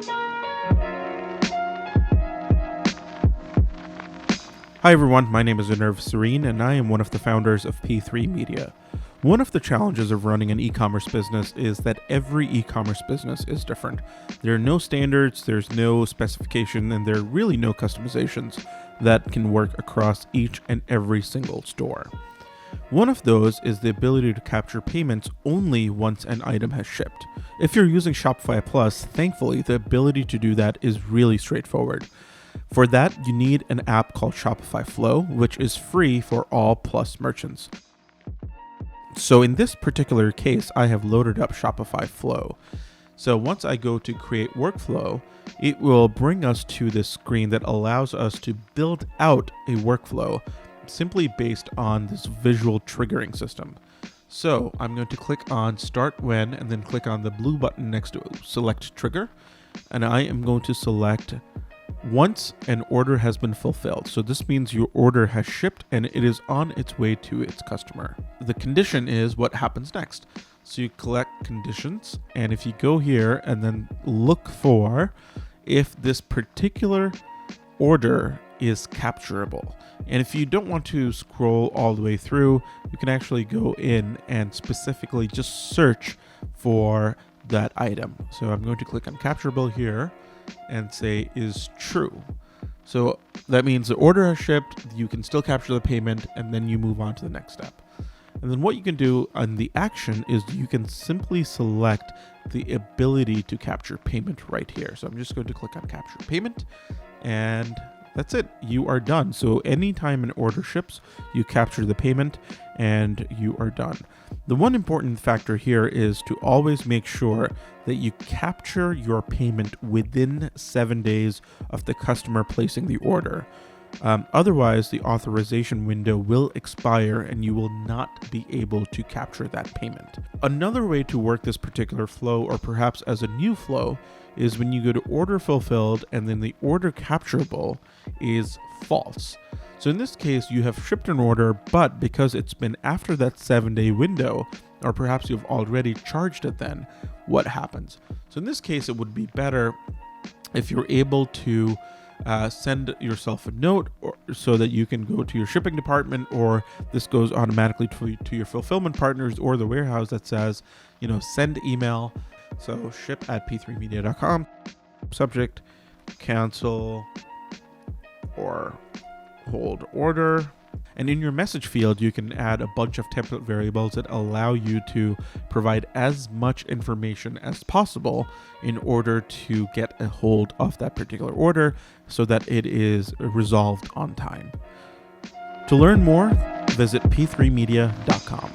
Hi everyone, my name is Anerv Serene and I am one of the founders of P3 Media. One of the challenges of running an e-commerce business is that every e-commerce business is different. There are no standards, there's no specification, and there are really no customizations that can work across each and every single store. One of those is the ability to capture payments only once an item has shipped. If you're using Shopify Plus, thankfully the ability to do that is really straightforward. For that, you need an app called Shopify Flow, which is free for all Plus merchants. So in this particular case, I have loaded up Shopify Flow. So once I go to create workflow, it will bring us to this screen that allows us to build out a workflow simply based on this visual triggering system. So I'm going to click on Start When and then click on the blue button next to Select Trigger. And I am going to select once an order has been fulfilled. So this means your order has shipped and it is on its way to its customer. The condition is what happens next. So you collect conditions, and if you go here and then look for if this particular order is capturable. And if you don't want to scroll all the way through, you can actually go in and specifically just search for that item. So I'm going to click on capturable here and say is true. So that means the order has shipped, you can still capture the payment, and then you move on to the next step. And then what you can do on the action is you can simply select the ability to capture payment right here. So I'm just going to click on capture payment, and that's it. You are done. So anytime an order ships, you capture the payment and you are done. The one important factor here is to always make sure that you capture your payment within 7 days of the customer placing the order. Otherwise, the authorization window will expire and you will not be able to capture that payment. Another way to work this particular flow, or perhaps as a new flow, is when you go to order fulfilled and then the order capturable is false. So in this case, you have shipped an order, but because it's been after that 7-day window, or perhaps you've already charged it then, what happens? So in this case, it would be better if you're able to send yourself a note so that you can go to your shipping department, or this goes automatically to your fulfillment partners or the warehouse that says, send email. So ship@p3media.com, subject, cancel or hold order. And in your message field, you can add a bunch of template variables that allow you to provide as much information as possible in order to get a hold of that particular order so that it is resolved on time. To learn more, visit p3media.com.